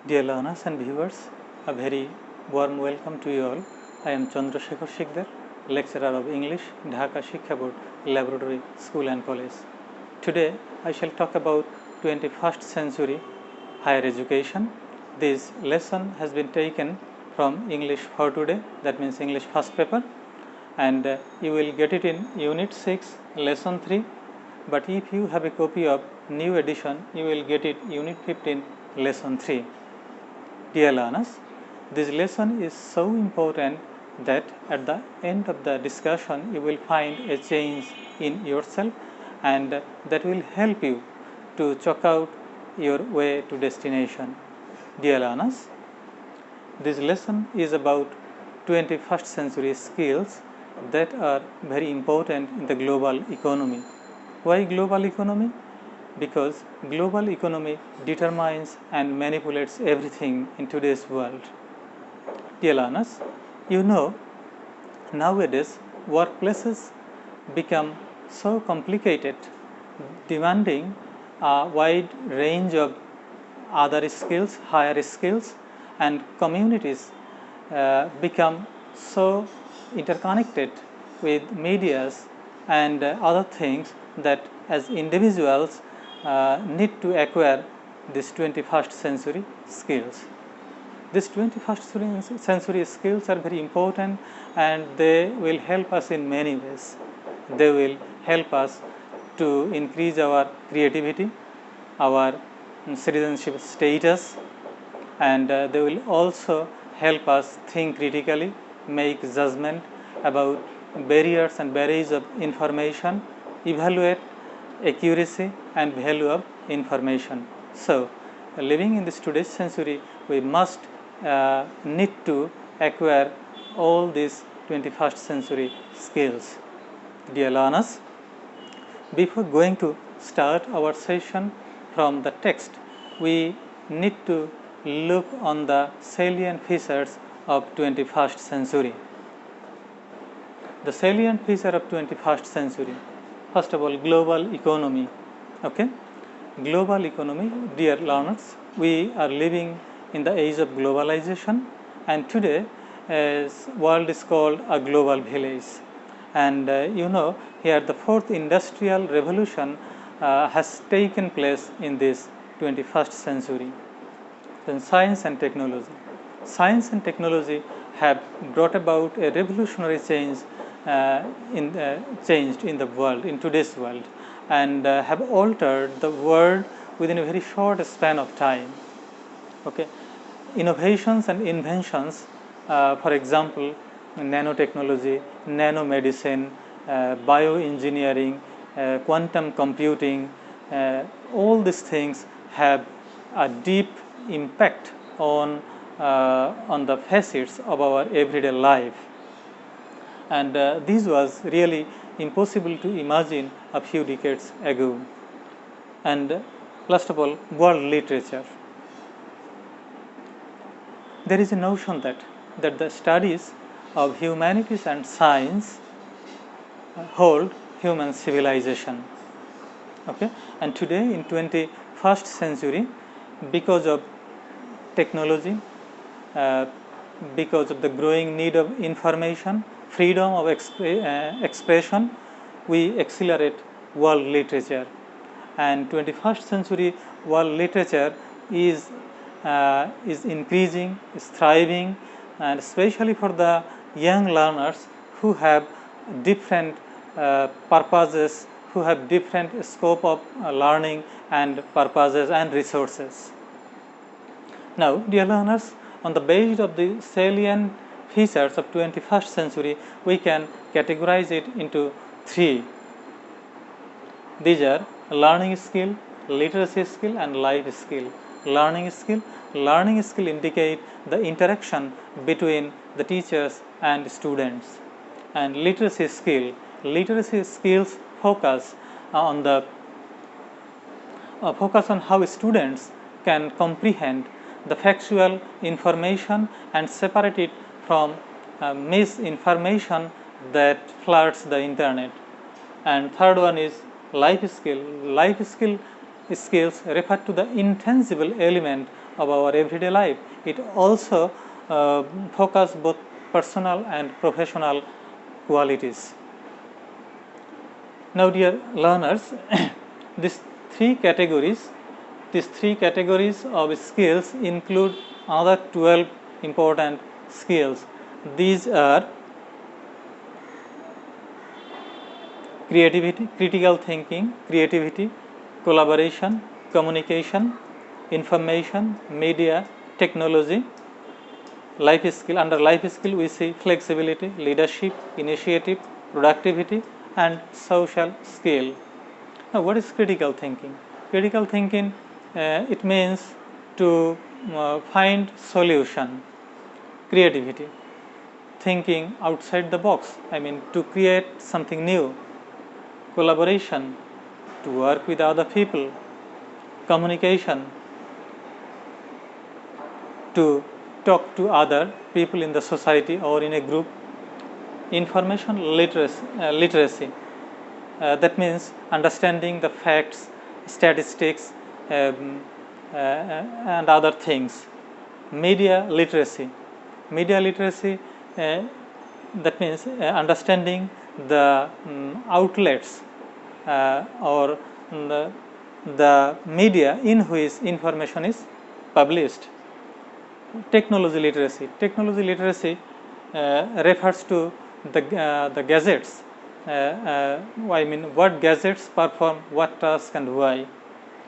Dear learners and viewers, a very warm welcome to you all. I am Chandrasekhar Sikder, lecturer of English, Dhaka Shiksha Board, Laboratory School and College. Today, I shall talk about 21st century higher education. This lesson has been taken from English for today, that means English first paper, and you will get it in Unit 6, Lesson 3. But if you have a copy of new edition, you will get it Unit 15, Lesson 3. Dear learners, this lesson is so important that at the end of the discussion you will find a change in yourself, and that will help you to chalk out your way to destination. Dear learners, this lesson is about 21st century skills that are very important in the global economy. Why global economy? Because global economy determines and manipulates everything in today's world. Dear learners, you know, nowadays workplaces become so complicated, demanding a wide range of other skills, higher skills, and communities become so interconnected with medias and other things that as individuals need to acquire these 21st century skills. These 21st century skills are very important, and they will help us in many ways. They will help us to increase our creativity, our citizenship status, and they will also help us think critically, make judgment about barriers and barriers of information, evaluate accuracy and value of information. So, living in this today's century, we must need to acquire all these 21st century skills. Dear learners, before going to start our session from the text, we need to look on the salient features of 21st century. The salient feature of 21st century. First of all, global economy. Okay, global economy. Dear learners, we are living in the age of globalization, and today world is called a global village. And you know, here the fourth industrial revolution has taken place in this 21st century. Then science and technology. Science and technology have brought about a revolutionary change changed in the world, in today's world, and have altered the world within a very short span of time. Okay, innovations and inventions, for example, nanotechnology, nanomedicine, bioengineering, quantum computing, all these things have a deep impact on the facets of our everyday life. And this was really impossible to imagine a few decades ago. And last of all, world literature. There is a notion that the studies of humanities and science hold human civilization. Okay, and today in 21st century, because of technology, because of the growing need of information, freedom of expression, we accelerate world literature, and 21st century world literature is increasing, is thriving, and especially for the young learners who have different purposes, who have different scope of learning and purposes and resources. Now, dear learners, on the basis of the salient features of 21st century, we can categorize it into three. These are learning skill, literacy skill, and life skill. Learning skill indicate the interaction between the teachers and students. And literacy skills focus on how students can comprehend the factual information and separate it from misinformation that floods the internet. And third one is life skill. Life skill skills refer to the intangible element of our everyday life. It also focuses both personal and professional qualities. Now, dear learners, these three categories of skills include other 12 important skills. These are creativity, critical thinking, creativity, collaboration, communication, information, media, technology. Life skill, under life skill we see flexibility, leadership, initiative, productivity, and social skill. Now, what is critical thinking? Critical thinking, it means to find solution. Creativity, thinking outside the box, to create something new. Collaboration, to work with other people. Communication, to talk to other people in the society or in a group. Information literacy, that means understanding the facts, statistics, and other things. Media literacy, that means understanding the outlets or the media in which information is published. Technology literacy refers to the gadgets. What gadgets perform what task and why.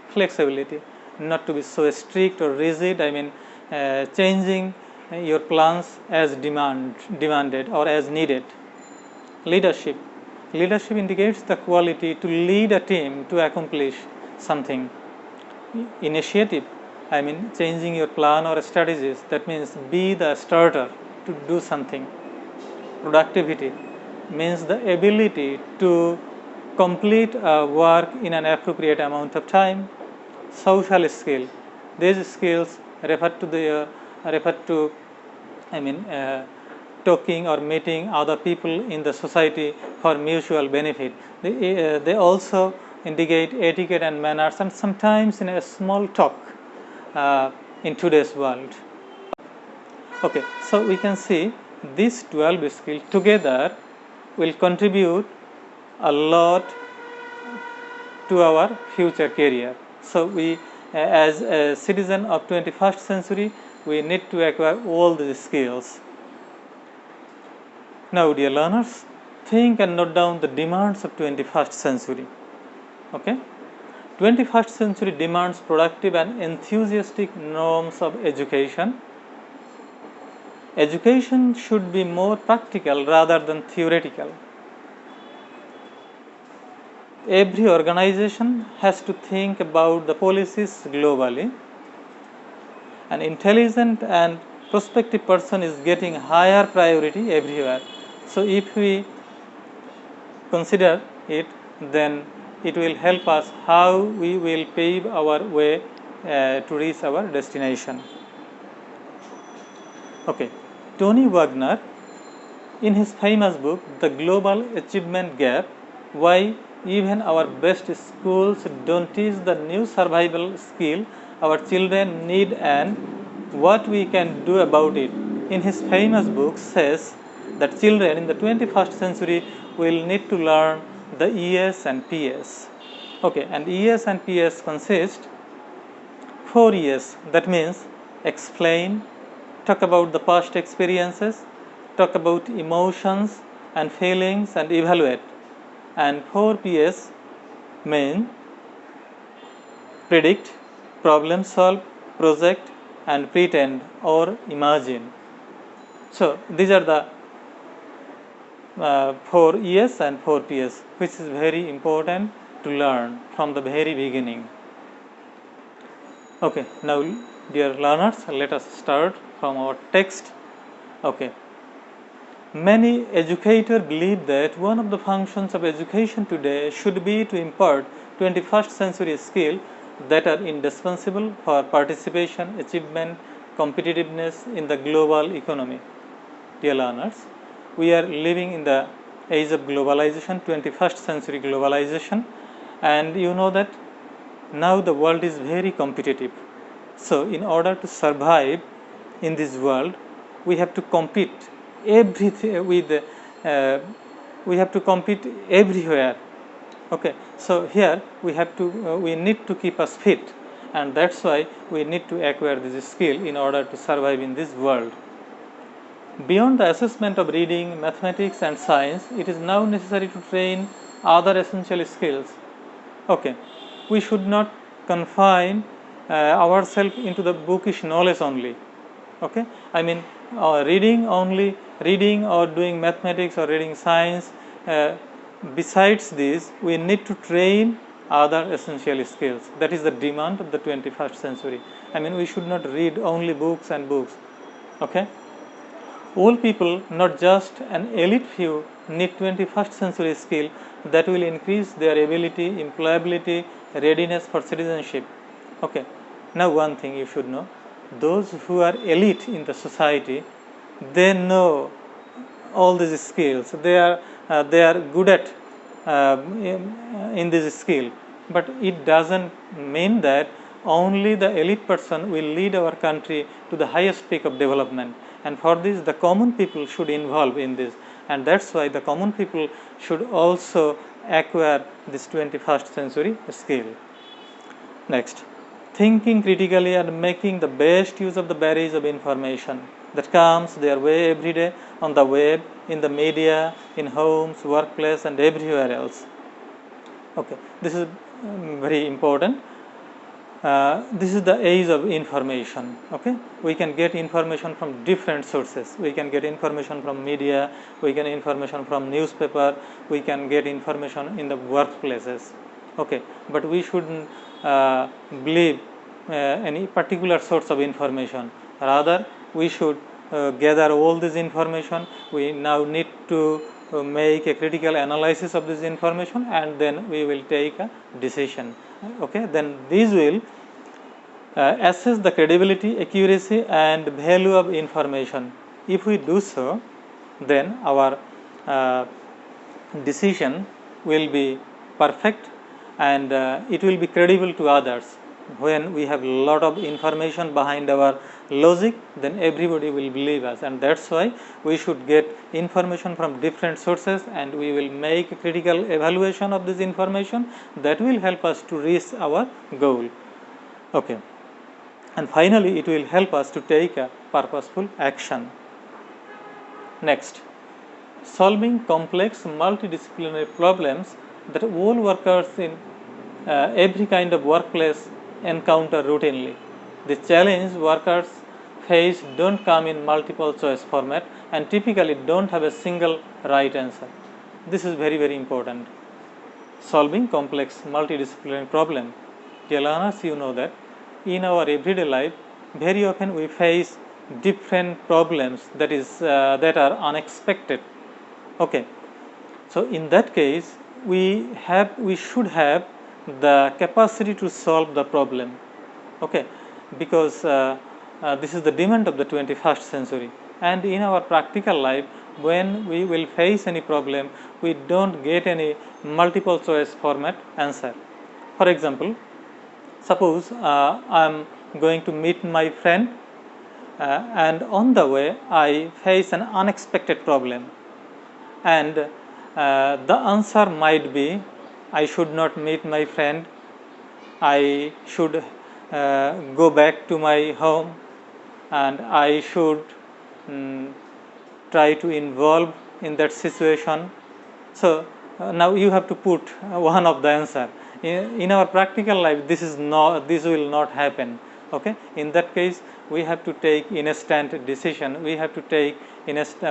Flexibility, not to be so strict or rigid, changing your plans as demanded or as needed. Leadership indicates the quality to lead a team to accomplish something. Initiative, changing your plan or strategies, that means be the starter to do something. Productivity means the ability to complete work in an appropriate amount of time. Social skill, these skills refer to talking or meeting other people in the society for mutual benefit. They also indicate etiquette and manners, and sometimes in a small talk in today's world. Okay, so we can see these 12 skills together will contribute a lot to our future career. So we, as a citizen of 21st century, we need to acquire all these skills. Now, dear learners, think and note down the demands of 21st century. Okay, 21st century demands productive and enthusiastic norms of education. Education should be more practical rather than theoretical. Every organization has to think about the policies globally. An intelligent and prospective person is getting higher priority everywhere. So if we consider it, then it will help us how we will pave our way to reach our destination. Okay, Tony Wagner, in his famous book The Global Achievement Gap, Why Even Our Best Schools Don't Teach the New Survival Skill Our Children Need and What We Can Do About It, in his famous book says that children in the 21st century will need to learn the ES and PS. Okay, and ES and PS consist 4 E's, that means explain, talk about the past experiences, talk about emotions and feelings, and evaluate. And 4 P's mean predict, problem solve, project, and pretend or imagine. So these are the 4 E's and 4 P's, which is very important to learn from the very beginning. Okay, now dear learners, let us start from our text. Okay, many educators believe that one of the functions of education today should be to impart 21st century skills that are indispensable for participation, achievement, competitiveness in the global economy. Dear learners, we are living in the age of globalization, 21st century globalization, and you know that now the world is very competitive. So in order to survive in this world, we have to compete everything with we have to compete everywhere. Okay, so here we need to keep us fit, and that's why we need to acquire this skill in order to survive in this world. Beyond the assessment of reading, mathematics and science, it is now necessary to train other essential skills. Okay, we should not confine ourselves into the bookish knowledge only. Okay, I mean reading or doing mathematics or reading science. Besides this, we need to train other essential skills. That is the demand of the 21st century. I mean, we should not read only books and books. Okay, all people, not just an elite few, need 21st century skill that will increase their ability, employability, readiness for citizenship. Okay, now one thing you should know: those who are elite in the society, they know all these skills. They are good at in this skill, but it doesn't mean that only the elite person will lead our country to the highest peak of development. And for this, the common people should involve in this, and that's why the common people should also acquire this 21st century skill. Next, thinking critically and making the best use of the barrage of information that comes their way every day on the web, in the media, in homes, workplace and everywhere else. Okay, this is very important. This is the age of information. Okay, we can get information from different sources. We can get information from media, we can information from newspaper, we can get information in the workplaces. Okay, but we shouldn't believe any particular source of information. Rather, we should gather all this information. We now need to make a critical analysis of this information, and then we will take a decision. Okay, then these will assess the credibility, accuracy and value of information. If we do so, then our decision will be perfect, and it will be credible to others. When we have a lot of information behind our logic, then everybody will believe us, and that's why we should get information from different sources, and we will make a critical evaluation of this information that will help us to reach our goal. Okay, and finally it will help us to take a purposeful action. Next, solving complex multidisciplinary problems that all workers in every kind of workplace encounter routinely. The challenge workers face don't come in multiple choice format and typically don't have a single right answer. This is very, very important. Solving complex multidisciplinary problem. Dear learners, you know that in our everyday life, very often we face different problems that are unexpected. Okay, so in that case, we should have the capacity to solve the problem. Okay, because this is the demand of the 21st century, and in our practical life, when we will face any problem, we don't get any multiple choice format answer. For example, suppose I am going to meet my friend, and on the way I face an unexpected problem, and the answer might be I should not meet my friend, I should go back to my home, and I should try to involve in that situation. So now you have to put one of the answer. In our practical life, this will not happen. Okay, in that case we have to take instant decision, we have to take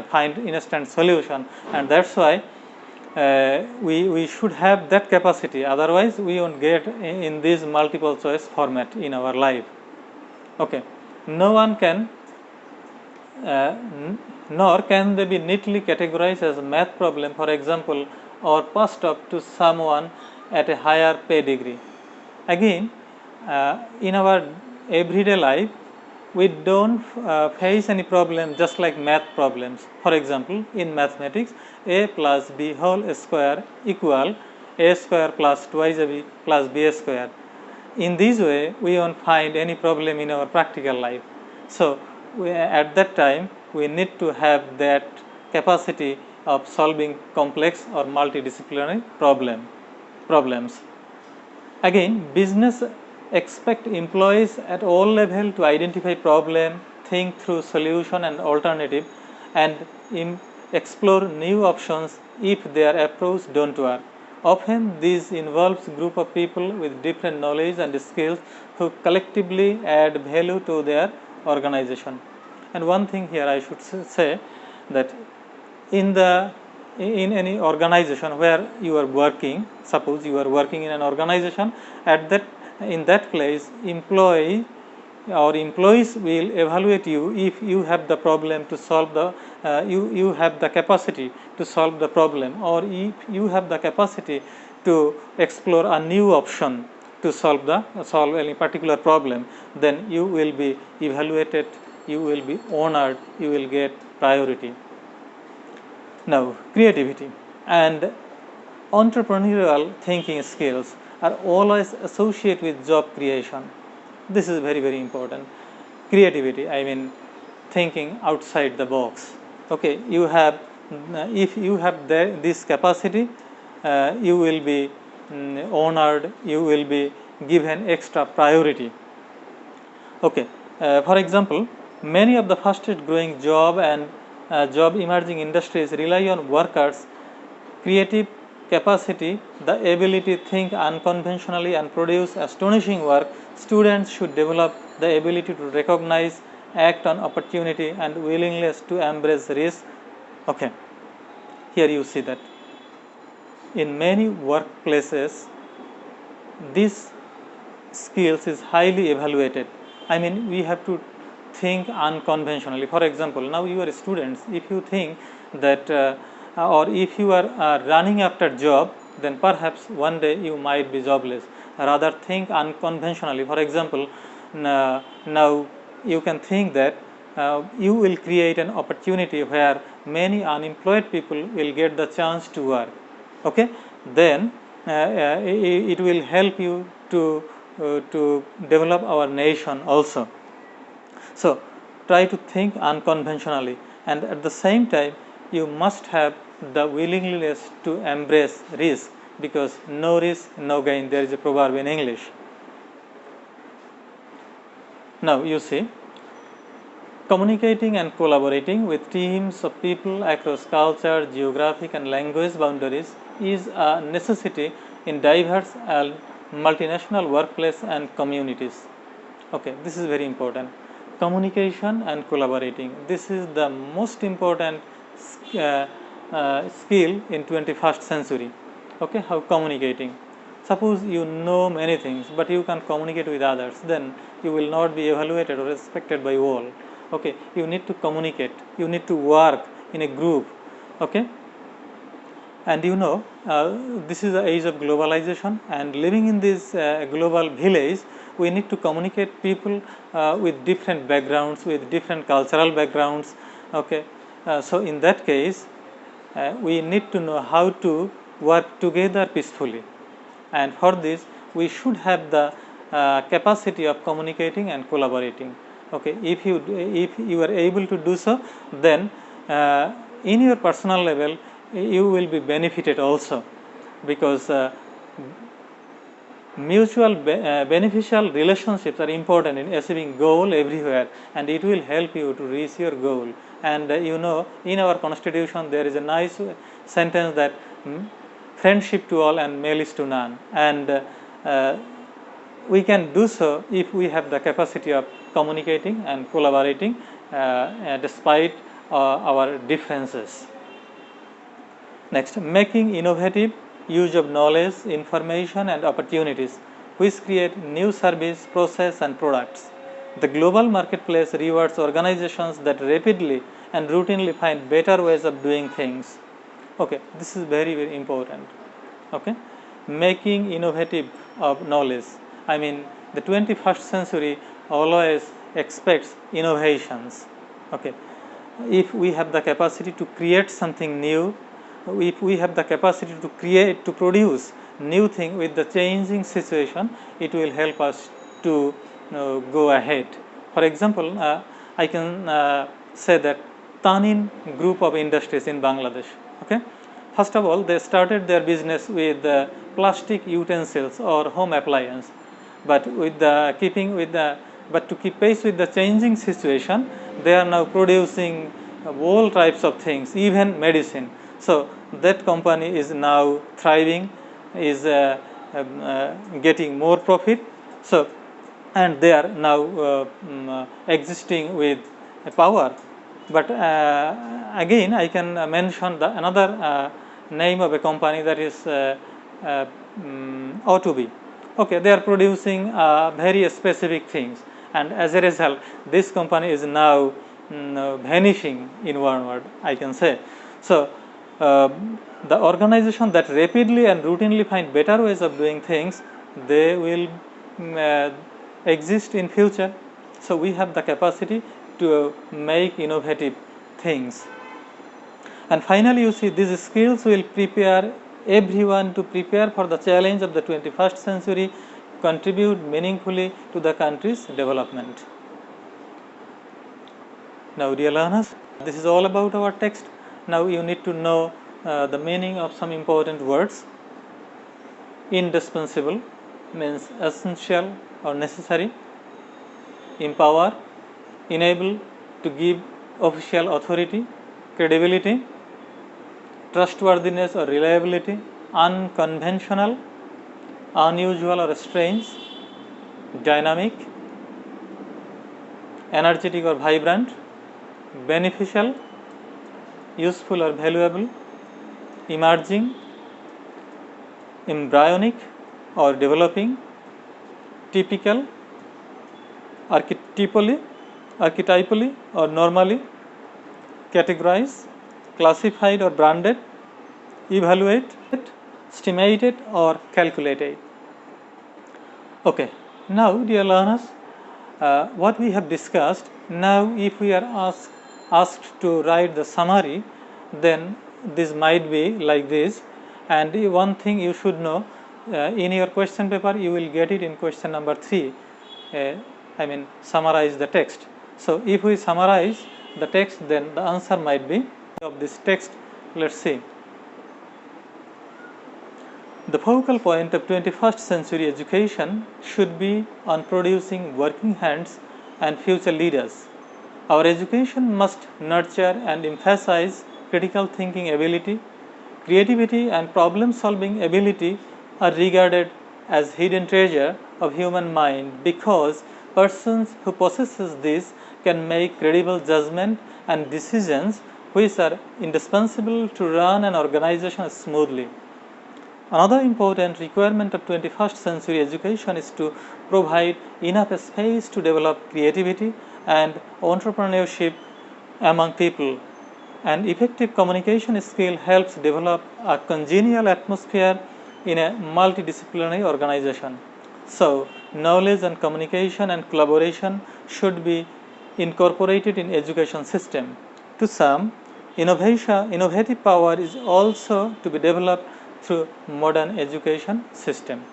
find instant solution, and that's why we should have that capacity. Otherwise we won't get in this multiple choice format in our life. Okay, no one can nor can they be neatly categorized as a math problem, for example, or passed up to someone at a higher pay degree. Again, in our everyday life, we don't face any problem just like math problems. For example, in mathematics, a plus b whole square equal a square plus twice ab plus b square. in this way we won't find any problem in our practical life. So at that time we need to have that capacity of solving complex or multidisciplinary problems. Again, business expect employees at all levels to identify problem, think through solution and alternative, and explore new options if their approach don't work. Often this involves group of people with different knowledge and skills who collectively add value to their organization. And one thing here I should say that in any organization where you are working, suppose you are working in an organization, in that place employees will evaluate you if you have the problem to solve you have the capacity to solve the problem, or if you have the capacity to explore a new option to solve any particular problem, then you will be evaluated, you will be honored, you will get priority. Now, creativity and entrepreneurial thinking skills are always associated with job creation. This is very, very important. Creativity, I mean thinking outside the box. Okay, you have, if you have this capacity, you will be honored, you will be given extra priority. Okay, for example, many of the fastest growing job emerging industries rely on workers' creative capacity, the ability to think unconventionally and produce astonishing work. Students should develop the ability to recognize, act on opportunity, and willingness to embrace risk. Okay, here you see that in many workplaces this skills is highly evaluated. I mean, we have to think unconventionally. For example, now you are students, if you think that or if you are running after job, then perhaps one day you might be jobless. Rather think unconventionally. For example, now you can think that you will create an opportunity where many unemployed people will get the chance to work. Okay, then it will help you to develop our nation also. So try to think unconventionally, and at the same time you must have the willingness to embrace risk, because no risk, no gain. There is a proverb in English. Now you see, communicating and collaborating with teams of people across culture, geographic and language boundaries is a necessity in diverse and multinational workplace and communities. Okay, this is very important. Communication and collaborating, this is the most important skill in 21st century. Okay, how communicating. Suppose you know many things but you can communicate with others, then you will not be evaluated or respected by all. Okay, you need to communicate, you need to work in a group. Okay, and you know this is the age of globalization, and living in this global village, we need to communicate people with different backgrounds, with different cultural backgrounds. Okay, so in that case we need to know how to work together peacefully, and for this we should have the capacity of communicating and collaborating. Okay, if you are able to do so, then in your personal level you will be benefited also, because mutual beneficial relationships are important in achieving goal everywhere, and it will help you to reach your goal. And you know, in our constitution there is a nice sentence that friendship to all and malice to none, and we can do so if we have the capacity of communicating and collaborating despite our differences. Next, making innovative use of knowledge, information and opportunities which create new service, process and products. The global marketplace rewards organizations that rapidly and routinely find better ways of doing things. Okay, this is very, very important. Okay, making innovative of knowledge. I mean, the 21st century always expects innovations. Okay, if we have the capacity to create something new, if we have the capacity to produce new thing with the changing situation, it will help us to go ahead. For example, I can say that Tanin group of industries in Bangladesh. Okay, first of all, they started their business with plastic utensils or home appliance, but to keep pace with the changing situation, they are now producing all types of things, even medicine. So that company is now thriving, is getting more profit. So, and they are now existing with power. But again, I can mention another name of a company, that is O2B. Okay, they are producing very specific things, and as a result, this company is now vanishing in one word, I can say. So, the organization that rapidly and routinely find better ways of doing things, they will exist in future. So we have the capacity to make innovative things. And finally, you see, these skills will prepare everyone to prepare for the challenge of the 21st century, contribute meaningfully to the country's development. Now, dear learners, this is all about our text. Now you need to know the meaning of some important words. Indispensable means essential or necessary. Empower, enable to give official authority, credibility, trustworthiness or reliability, unconventional, unusual or strange, dynamic, energetic or vibrant, beneficial, useful or valuable, emerging, embryonic or developing, typical, archetypally or normally, categorize, classified or branded, evaluate, estimated or calculated. Okay, now dear learners, what we have discussed, now if we are asked to write the summary, then this might be like this. And one thing you should know, in your question paper you will get it in question number 3, summarize the text. So if we summarize the text, then the answer might be of this text. Let's see. The focal point of 21st century education should be on producing working hands and future leaders. Our education must nurture and emphasize critical thinking ability. Creativity and problem solving ability are regarded as hidden treasure of human mind, because persons who possesses this can make credible judgment and decisions which are indispensable to run an organization smoothly. Another important requirement of 21st century education is to provide enough space to develop creativity and entrepreneurship among people. An effective communication skill helps develop a congenial atmosphere in a multidisciplinary organization. So, knowledge and communication and collaboration should be incorporated in education system. To some, innovative power is also to be developed through modern education system.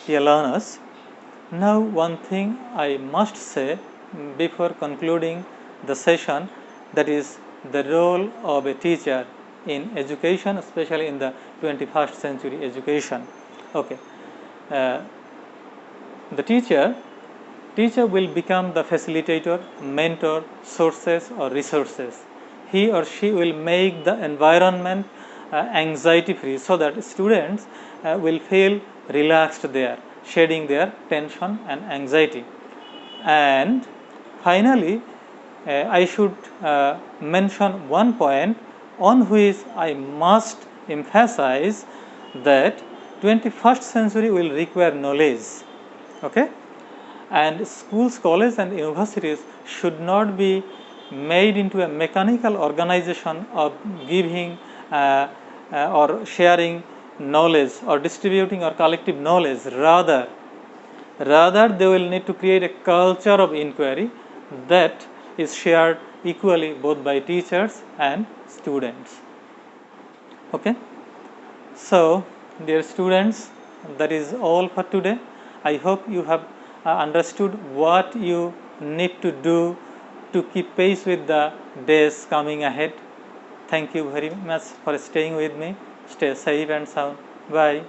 Dear learners, now one thing I must say before concluding the session, that is the role of a teacher in education, especially in the 21st century education. Okay, the teacher will become the facilitator, mentor, sources or resources. He or she will make the environment anxiety free, so that students will feel relaxed there, shedding their tension and anxiety. And finally, I should mention one point on which I must emphasize, that 21st century will require knowledge. Okay, and schools, colleges and universities should not be made into a mechanical organization of giving or sharing knowledge or distributing or collective knowledge. Rather they will need to create a culture of inquiry that is shared equally both by teachers and students. Okay, so Dear students, that is all for today. I hope you have understood what you need to do to keep pace with the days coming ahead. Thank you very much for staying with me. Stay safe and sound. Bye.